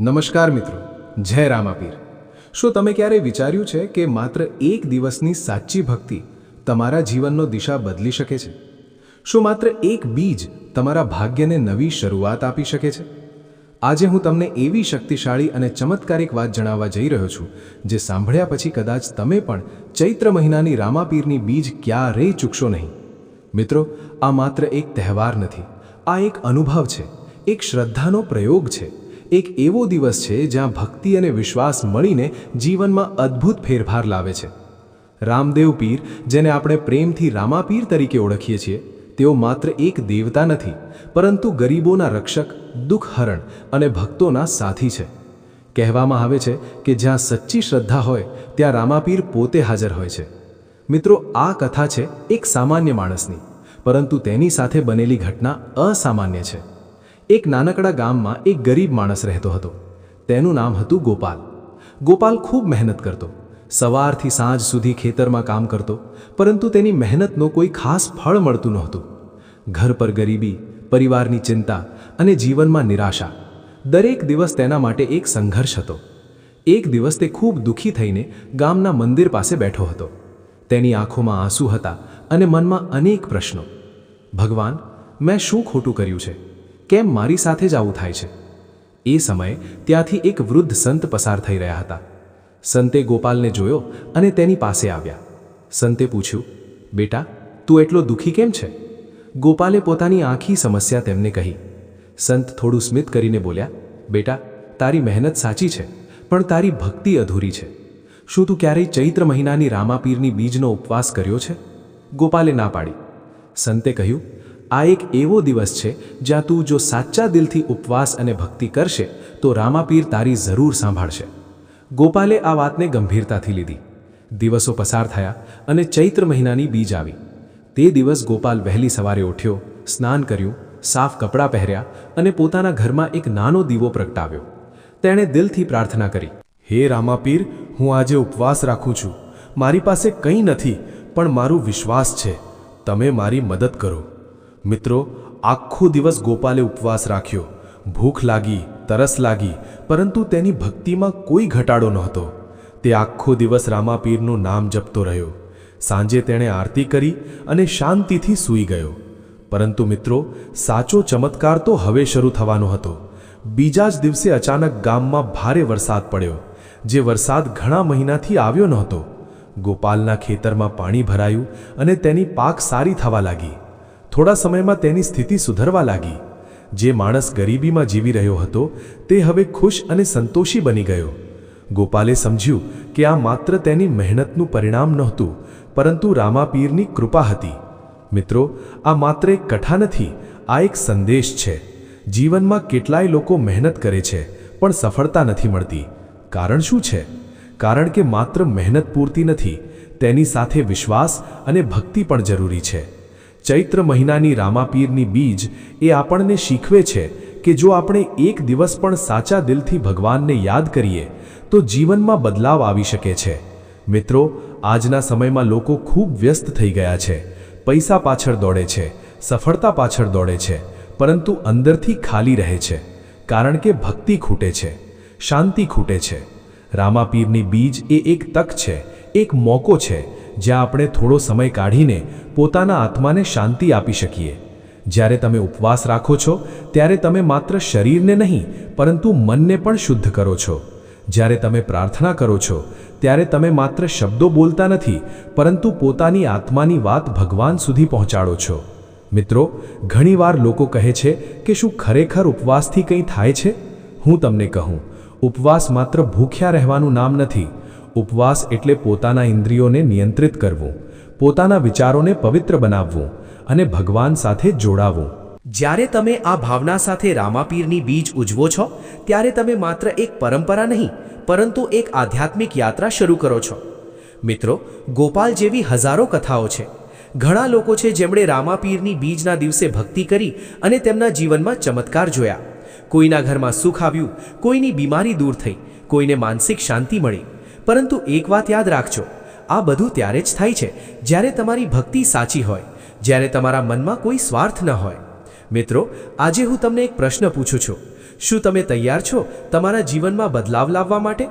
નમસ્કાર મિત્રો, જય રામાપીર। શું તમે ક્યારેય વિચાર્યું છે કે માત્ર એક દિવસની સાચી ભક્તિ તમારા જીવનનો દિશા બદલી શકે છે? શું માત્ર એક બીજ તમારા ભાગ્યને નવી શરૂઆત આપી શકે છે? આજે હું તમને એવી શક્તિશાળી અને ચમત્કારિક વાત જણાવવા જઈ રહ્યો છું જે સાંભળ્યા પછી કદાચ તમે પણ ચૈત્ર મહિનાની રામાપીરની બીજ ક્યારેય ચૂકશો નહીં। મિત્રો, આ માત્ર એક તહેવાર નથી, આ એક અનુભવ છે, એક શ્રદ્ધાનો પ્રયોગ છે, એક એવો દિવસ છે જ્યાં ભક્તિ અને વિશ્વાસ મળીને જીવનમાં અદ્ભુત ફેરફાર લાવે છે। રામદેવ પીર, જેને આપણે પ્રેમથી રામાપીર તરીકે ઓળખીએ છીએ, તેઓ માત્ર એક દેવતા નથી, પરંતુ ગરીબોના રક્ષક, દુઃખહરણ અને ભક્તોના સાથી છે। કહેવામાં આવે છે કે જ્યાં સચ્ચી શ્રદ્ધા હોય ત્યાં રામાપીર પોતે હાજર હોય છે। મિત્રો, આ કથા છે એક સામાન્ય માણસની, પરંતુ તેની સાથે બનેલી ઘટના અસામાન્ય છે। એક નાનકડા ગામમાં એક ગરીબ માણસ રહેતો હતો। તેનું નામ હતું ગોપાલ। ગોપાલ ખૂબ મહેનત કરતો, સવારથી સાંજ સુધી ખેતરમાં કામ કરતો, પરંતુ તેની મહેનતનો કોઈ ખાસ ફળ મળતું નહોતું। ઘર પર ગરીબી, પરિવારની ચિંતા અને જીવનમાં નિરાશા, દરેક દિવસ તેના માટે એક સંઘર્ષ હતો। એક દિવસ તે ખૂબ દુઃખી થઈને ગામના મંદિર પાસે બેઠો હતો। તેની આંખોમાં આંસુ હતા અને મનમાં અનેક પ્રશ્નો। ભગવાન, મેં શું ખોટું કર્યું છે? કેમ મારી સાથે જ આવું થાય છે? એ સમયે ત્યાંથી એક વૃદ્ધ સંત પસાર થઈ રહ્યા હતા। સંતે ગોપાલને જોયો અને તેની પાસે આવ્યા। સંતે પૂછ્યું, બેટા, તું એટલો દુઃખી કેમ છે? ગોપાલે પોતાની આખી સમસ્યા તેમને કહી। સંત થોડું સ્મિત કરીને બોલ્યા, બેટા, તારી મહેનત સાચી છે, પણ તારી ભક્તિ અધૂરી છે। શું તું ક્યારેય ચૈત્ર મહિનાની રામાપીરની બીજનો ઉપવાસ કર્યો છે? ગોપાલે ના પાડી। સંતે કહ્યું, આ એક એવો દિવસ છે જ્યાં તું જો સાચા દિલથી ઉપવાસ અને ભક્તિ કરશે તો રામાપીર તારી જરૂર સાંભળશે। ગોપાલે આ વાતને ગંભીરતાથી લીધી। દિવસો પસાર થયા અને ચૈત્ર મહિનાની બીજ આવી। તે દિવસ ગોપાલ વહેલી સવારે ઉઠ્યો, સ્નાન કર્યું, સાફ કપડાં પહેર્યા અને પોતાના ઘરમાં એક નાનો દીવો પ્રગટાવ્યો। તેણે દિલથી પ્રાર્થના કરી, હે રામાપીર, હું આજે ઉપવાસ રાખું છું। મારી પાસે કંઈ નથી, પણ મારું વિશ્વાસ છે, તમે મારી મદદ કરો। મિત્રો, આખો દિવસ ગોપાલે ઉપવાસ રાખ્યો। ભૂખ લાગી, તરસ લાગી, પરંતુ તેની ભક્તિમાં કોઈ ઘટાડો નહોતો। તે આખો દિવસ રામાપીરનું નામ જપતો રહ્યો। સાંજે તેણે આરતી કરી અને શાંતિથી સૂઈ ગયો। પરંતુ મિત્રો, સાચો ચમત્કાર તો હવે શરૂ થવાનો હતો। બીજા જ દિવસે અચાનક ગામમાં ભારે વરસાદ પડ્યો, જે વરસાદ ઘણા મહિનાથી આવ્યો નહોતો। ગોપાલના ખેતરમાં પાણી ભરાયું અને તેની પાક સારી થવા લાગી। થોડા સમયમાં તેની સ્થિતિ સુધરવા લાગી। જે માણસ ગરીબીમાં જીવી રહ્યો હતો તે હવે ખુશ અને સંતોષી બની ગયો। ગોપાલે સમજ્યું કે આ માત્ર તેની મહેનતનું પરિણામ નહોતું, પરંતુ રામાપીરની કૃપા હતી। મિત્રો, આ માત્ર એક કથા નથી, આ એક સંદેશ છે। જીવનમાં કેટલાય લોકો મહેનત કરે છે પણ સફળતા નથી મળતી। કારણ શું છે? કારણ કે માત્ર મહેનત પૂરતી નથી, તેની સાથે વિશ્વાસ અને ભક્તિ પણ જરૂરી છે। ચૈત્ર મહિનાની રામાપીરની બીજ એ આપણને શીખવે છે કે જો આપણે એક દિવસ પણ સાચા દિલથી ભગવાનને યાદ કરીએ તો જીવનમાં બદલાવ આવી શકે છે। મિત્રો, આજના સમયમાં લોકો ખૂબ વ્યસ્ત થઈ ગયા છે, પૈસા પાછળ દોડે છે, સફળતા પાછળ દોડે છે, પરંતુ અંદરથી ખાલી રહે છે, કારણ કે ભક્તિ ખૂટે છે, શાંતિ ખૂટે છે। રામાપીરની બીજ એ એક તક છે, એક મોકો છે જ્યાં આપણે થોડો સમય કાઢીને પોતાના આત્માને શાંતિ આપી શકીએ। જ્યારે તમે ઉપવાસ રાખો છો ત્યારે તમે માત્ર શરીરને નહીં પરંતુ મનને પણ શુદ્ધ કરો છો। જ્યારે તમે પ્રાર્થના કરો છો ત્યારે તમે માત્ર શબ્દો બોલતા નથી, પરંતુ પોતાની આત્માની વાત ભગવાન સુધી પહોંચાડો છો। મિત્રો, ઘણીવાર લોકો કહે છે કે શું ખરેખર ઉપવાસથી કંઈ થાય છે? હું તમને કહું, ઉપવાસ માત્ર ભૂખ્યા રહેવાનું નામ નથી। ઉપવાસ એટલે પોતાના ઇન્દ્રિયોને નિયંત્રિત કરવું, પોતાના વિચારોને પવિત્ર બનાવવું અને ભગવાન સાથે જોડાવું। જ્યારે તમે આ ભાવના સાથે રામાપીરની બીજ ઉજવો છો ત્યારે તમે માત્ર એક પરંપરા નહીં, પરંતુ એક આધ્યાત્મિક યાત્રા શરૂ કરો છો। મિત્રો, ગોપાલ જેવી હજારો કથાઓ છે। ઘણા લોકો છે જેમણે રામાપીરની બીજના દિવસે ભક્તિ કરી અને તેમના જીવનમાં ચમત્કાર જોયા। કોઈના ઘરમાં સુખ આવ્યું, કોઈની બીમારી દૂર થઈ, કોઈને માનસિક શાંતિ મળી। પરંતુ એક વાત યાદ રાખજો, આ બધું ત્યારે જ થાય છે જ્યારે તમારી ભક્તિ સાચી હોય, જ્યારે તમારા મનમાં કોઈ સ્વાર્થ ન હોય। મિત્રો, આજે હું તમને એક પ્રશ્ન પૂછું છું, શું તમે તૈયાર છો તમારા જીવનમાં બદલાવ લાવવા માટે?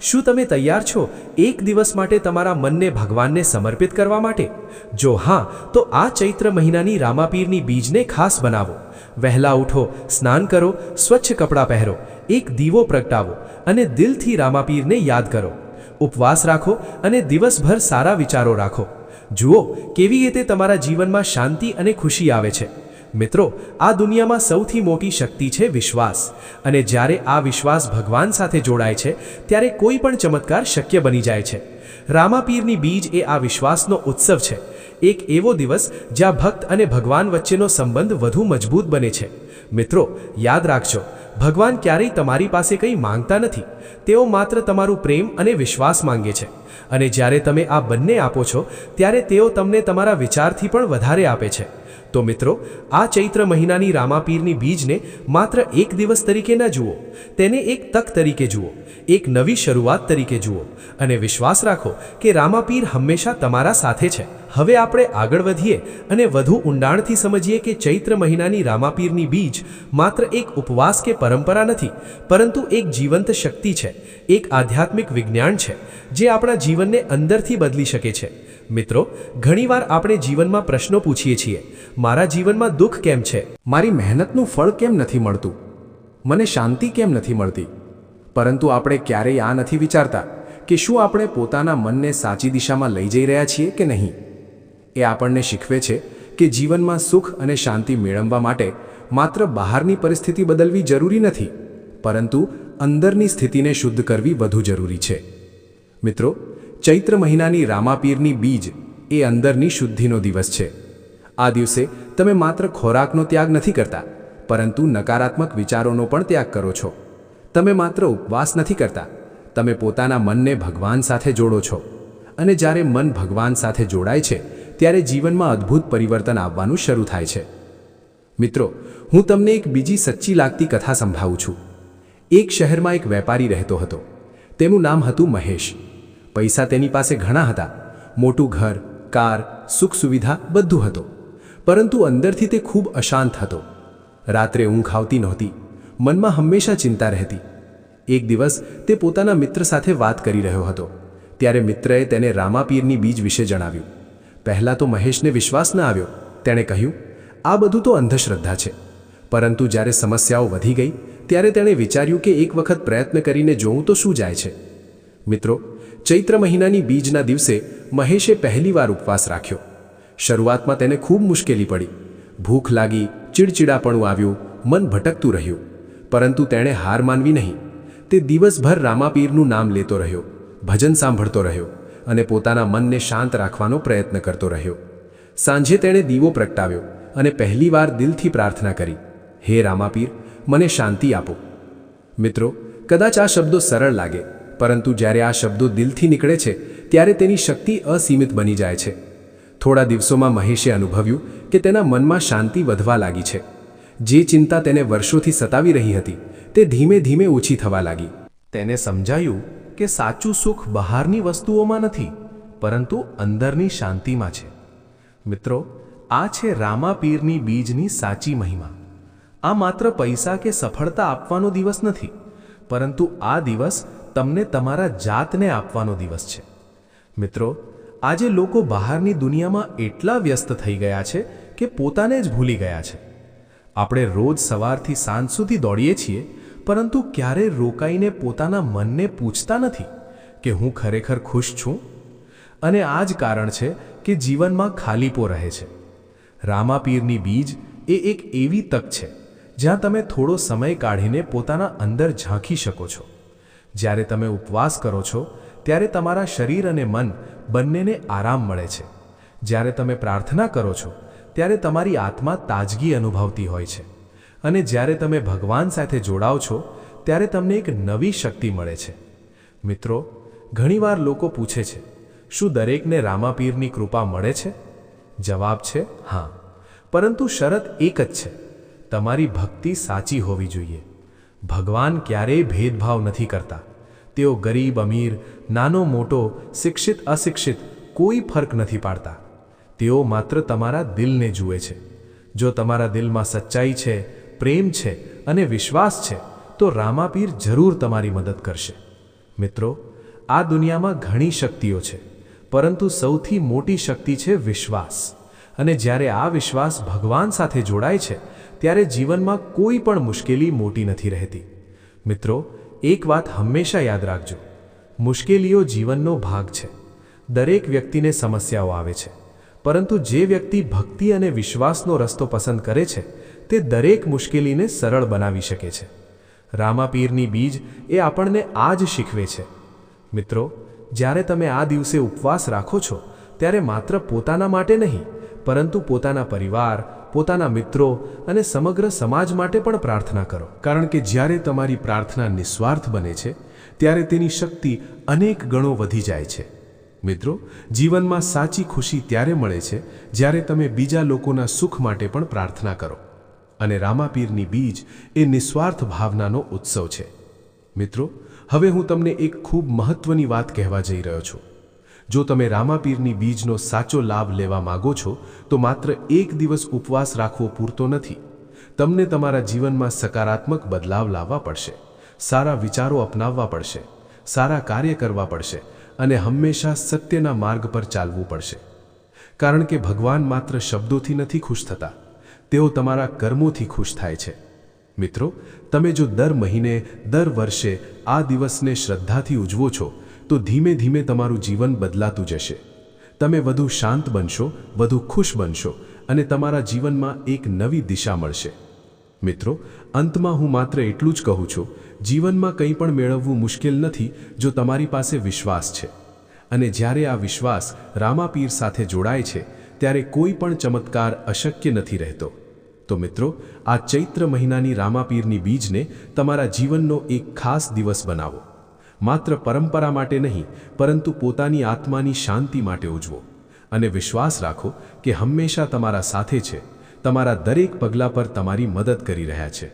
શું તમે તૈયાર છો એક દિવસ માટે તમારા મનને ભગવાનને સમર્પિત કરવા માટે? જો હા, તો આ ચૈત્ર મહિનાની રામાપીરની બીજને ખાસ બનાવો. વહેલા ઉઠો, સ્નાન કરો, સ્વચ્છ કપડાં પહેરો, એક દીવો પ્રગટાવો અને દિલથી રામાપીરને યાદ કરો. ઉપવાસ રાખો અને દિવસભર સારા વિચારો રાખો. જુઓ કેવી રીતે તમારા જીવનમાં શાંતિ અને ખુશી આવે છે. મિત્રો, આ દુનિયામાં સૌથી મોટી શક્તિ છે વિશ્વાસ, અને જ્યારે આ વિશ્વાસ ભગવાન સાથે જોડાય છે ત્યારે કોઈ પણ ચમત્કાર શક્ય બની જાય છે. રામાપીરની બીજ એ આ વિશ્વાસનો ઉત્સવ છે, એક એવો દિવસ જ્યાં ભક્ત અને ભગવાન વચ્ચેનો સંબંધ વધુ મજબૂત બને છે. મિત્રો, યાદ રાખજો, ભગવાન ક્યારેય તમારી પાસે કંઈ માંગતા નથી. તેઓ માત્ર તમારું પ્રેમ અને વિશ્વાસ માંગે છે. અને જ્યારે તમે આ બંને આપો છો ત્યારે તેઓ તમને તમારા વિચારથી પણ વધારે આપે છે. તો મિત્રો, આ ચૈત્ર મહિનાની રામાપીરની બીજને માત્ર એક દિવસ તરીકે ન જુઓ, તેને એક તક તરીકે જુઓ, એક નવી શરૂઆત તરીકે જુઓ, અને વિશ્વાસ રાખો કે રામાપીર હંમેશા તમારા સાથે છે. હવે આપણે આગળ વધીએ અને વધુ ઊંડાણથી સમજીએ કે ચૈત્ર મહિનાની રામાપીરની બીજ માત્ર એક ઉપવાસ કે પરંપરા નથી, પરંતુ એક જીવંત શક્તિ છે, એક આધ્યાત્મિક વિજ્ઞાન છે જે આપણા જીવનને અંદરથી બદલી શકે છે. મિત્રો, ઘણીવાર આપણે જીવનમાં પ્રશ્નો પૂછીએ છીએ, મારા જીવનમાં દુઃખ કેમ છે? મારી મહેનતનું ફળ કેમ નથી મળતું? મને શાંતિ કેમ નથી મળતી? પરંતુ આપણે ક્યારેય આ નથી વિચારતા કે શું આપણે પોતાના મનને સાચી દિશામાં લઈ જઈ રહ્યા છીએ કે નહીં. એ આપણને શીખવે છે કે જીવનમાં સુખ અને શાંતિ મેળવવા માટે માત્ર બહારની પરિસ્થિતિ બદલવી જરૂરી નથી, પરંતુ અંદરની સ્થિતિને શુદ્ધ કરવી વધુ જરૂરી છે. મિત્રો, ચૈત્ર મહિનાની રામાપીરની બીજ એ અંદરની શુદ્ધિનો દિવસ છે. આ દિવસે તમે માત્ર ખોરાકનો ત્યાગ નથી કરતા, પરંતુ નકારાત્મક વિચારોનો પણ ત્યાગ કરો છો. તમે માત્ર ઉપવાસ નથી કરતા, તમે પોતાના મનને ભગવાન સાથે જોડો છો. અને જ્યારે મન ભગવાન સાથે જોડાય છે ત્યારે જીવનમાં અદ્ભુત પરિવર્તન આવવાનું શરૂ થાય છે. મિત્રો, હું તમને એક બીજી સચ્ચી લાગતી કથા સંભળાવું છું. એક શહેરમાં એક વેપારી રહેતો હતો. તેનું નામ હતું મહેશ. પૈસા તેની પાસે ઘણા હતા, મોટું ઘર, કાર, સુખ સુવિધા બધું હતું. પરંતુ અંદરથી તે ખૂબ અશાંત હતો. રાત્રે ઊંઘ આવતી નહોતી, મનમાં હંમેશા ચિંતા રહેતી. એક દિવસ તે પોતાના મિત્ર સાથે વાત કરી રહ્યો હતો. ત્યારે મિત્રએ તેને રામાપીરની બીજ વિશે જણાવ્યું. પહેલાં તો મહેશને વિશ્વાસ ન આવ્યો. તેણે કહ્યું, આ બધું તો અંધશ્રદ્ધા છે. પરંતુ જ્યારે સમસ્યાઓ વધી ગઈ ત્યારે તેણે વિચાર્યું કે એક વખત પ્રયત્ન કરીને જોવું તો શું જાય છે. મિત્રો, ચૈત્ર મહિનાની બીજના દિવસે મહેશે પહેલીવાર ઉપવાસ રાખ્યો. શરૂઆતમાં તેને ખૂબ મુશ્કેલી પડી. ભૂખ લાગી, ચીડચીડાપણું આવ્યું, મન ભટકતું રહ્યું. પરંતુ તેણે હાર માનવી નહીં. તે દિવસભર રામાપીરનું નામ લેતો રહ્યો, ભજન સાંભળતો રહ્યો અને પોતાના મનને શાંત રાખવાનો પ્રયત્ન કરતો રહ્યો. સાંજે તેણે દીવો પ્રગટાવ્યો અને પહેલીવાર દિલથી પ્રાર્થના કરી, હે રામાપીર, મને શાંતિ આપો. મિત્રો, કદાચ આ શબ્દો સરળ લાગે, પરંતુ જ્યારે આ શબ્દો દિલથી નીકળે છે ત્યારે તેની શક્તિ અસીમિત બની જાય છે. થોડા દિવસોમાં મહેશે અનુભવ્યું કે તેના મનમાં શાંતિ વધવા લાગી છે. જે ચિંતા તેને વર્ષોથી સતાવી રહી હતી તે ધીમે ધીમે ઓછી થવા લાગી. તેને સમજાયું કે સાચું સુખ બહારની વસ્તુઓમાં નથી, પરંતુ અંદરની શાંતિમાં છે. મિત્રો, આ છે રામાપીરની બીજની સાચી મહિમા. આ માત્ર પૈસા કે સફળતા આપવાનો દિવસ નથી, પરંતુ આ દિવસ તમને તમારા જાતને આપવાનો દિવસ છે. મિત્રો, આજે લોકો બહારની દુનિયામાં એટલા વ્યસ્ત થઈ ગયા છે કે પોતાને જ ભૂલી ગયા છે. આપણે રોજ સવારથી સાંજ સુધી દોડીએ છીએ, પરંતુ ક્યારેય રોકાઈને પોતાના મનને પૂછતા નથી કે હું ખરેખર ખુશ છું. અને આ જ કારણ છે કે જીવનમાં ખાલીપો રહે છે. રામાપીરની બીજ એ એક એવી તક છે જ્યાં તમે થોડો સમય કાઢીને પોતાના અંદર ઝાંખી શકો છો. જ્યારે તમે ઉપવાસ કરો છો ત્યારે તમારા શરીર અને મન બંનેને આરામ મળે છે. જ્યારે તમે પ્રાર્થના કરો છો ત્યારે તમારી આત્મા તાજગી અનુભવતી હોય છે. અને જ્યારે તમે ભગવાન સાથે જોડાઓ છો ત્યારે તમને એક નવી શક્તિ મળે છે. મિત્રો, ઘણીવાર લોકો પૂછે છે, શું દરેકને રામાપીરની કૃપા મળે છે? જવાબ છે હા, પરંતુ શરત એક જ છે, તમારી ભક્તિ સાચી હોવી જોઈએ. ભગવાન ક્યારેય ભેદભાવ નથી કરતા. તેઓ ગરીબ અમીર, નાનો મોટો, શિક્ષિત અશિક્ષિત કોઈ ફરક નથી પાડતા. તેઓ માત્ર તમારા દિલને જુએ છે. જો તમારા દિલમાં સચ્ચાઈ છે, પ્રેમ છે અને વિશ્વાસ છે, તો રામાપીર જરૂર તમારી મદદ કરશે. મિત્રો, આ દુનિયામાં ઘણી શક્તિઓ છે, પરંતુ સૌથી મોટી શક્તિ છે વિશ્વાસ. અને જ્યારે આ વિશ્વાસ ભગવાન સાથે જોડાય છે, ત્યારે જીવનમાં કોઈ પણ મુશ્કેલી મોટી નથી રહેતી. મિત્રો, એક વાત હંમેશા યાદ રાખજો, મુશ્કેલીઓ જીવનનો ભાગ છે. દરેક વ્યક્તિને સમસ્યાઓ આવે છે, પરંતુ જે વ્યક્તિ ભક્તિ અને વિશ્વાસનો રસ્તો પસંદ કરે છે, તે દરેક મુશ્કેલીને સરળ બનાવી શકે છે. રામાપીરની બીજ એ આપણને આ જ શીખવે છે. મિત્રો, જ્યારે તમે આ દિવસે ઉપવાસ રાખો છો, ત્યારે માત્ર પોતાના માટે નહીં, પરંતુ પોતાના પરિવાર, પોતાના મિત્રો અને સમગ્ર સમાજ માટે પણ પ્રાર્થના કરો. કારણ કે જ્યારે તમારી પ્રાર્થના નિસ્વાર્થ બને છે, ત્યારે તેની શક્તિ અનેક ગણો વધી જાય છે. મિત્રો, જીવનમાં સાચી ખુશી ત્યારે મળે છે જ્યારે તમે બીજા લોકોના સુખ માટે પણ પ્રાર્થના કરો. અને રામાપીરની બીજ એ નિસ્વાર્થ ભાવનાનો ઉત્સવ છે. મિત્રો, હવે હું તમને એક ખૂબ મહત્વની વાત કહેવા જઈ રહ્યો છું. જો તમે રામાપીરની બીજનો સાચો લાભ લેવા માંગો છો, તો માત્ર એક દિવસ ઉપવાસ રાખવો પૂરતો નથી. તમને તમારા જીવનમાં સકારાત્મક બદલાવ લાવવા પડશે, સારા વિચારો અપનાવવા પડશે, સારા કાર્ય કરવા પડશે અને હંમેશા સત્યના માર્ગ પર ચાલવું પડશે. કારણ કે ભગવાન માત્ર શબ્દોથી નથી ખુશ થતા, તેઓ તમારા કર્મોથી ખુશ થાય છે. મિત્રો, તમે જો દર મહિને, દર વર્ષે આ દિવસને શ્રદ્ધાથી ઉજવો છો, તો ધીમે ધીમે તમારું જીવન બદલાતું જશે. તમે વધુ શાંત બનશો, વધુ ખુશ બનશો અને તમારા જીવનમાં એક નવી દિશા મળશે. મિત્રો, અંતમાં હું માત્ર એટલું જ કહું છું, જીવનમાં કંઈ પણ મેળવવું મુશ્કેલ નથી જો તમારી પાસે વિશ્વાસ છે. અને જ્યારે આ વિશ્વાસ રામાપીર સાથે જોડાય છે, ત્યારે કોઈ પણ ચમત્કાર અશક્ય નથી રહેતો. તો મિત્રો, આ ચૈત્ર મહિનાની રામાપીરની બીજને તમારા જીવનનો એક ખાસ દિવસ બનાવો. માત્ર પરંપરા માટે નહીં, પરંતુ પોતાની આત્માની શાંતિ માટે ઉજવો. અને વિશ્વાસ રાખો કે હંમેશા તમારા સાથે છે, તમારા દરેક પગલા પર તમારી મદદ કરી રહ્યા છે.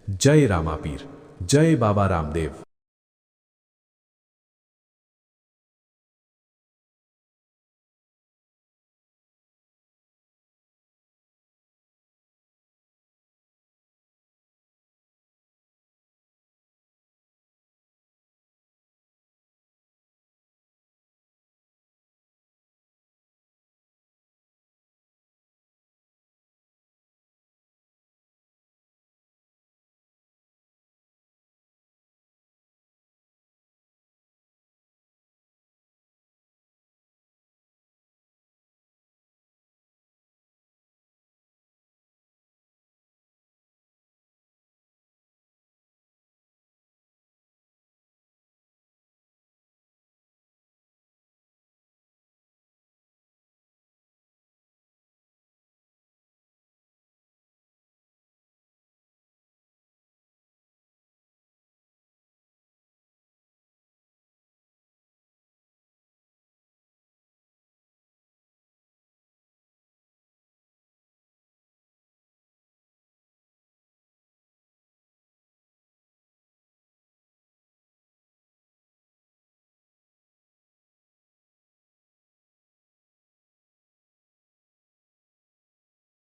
જય રામાપીર, જય બાબા રામદેવ.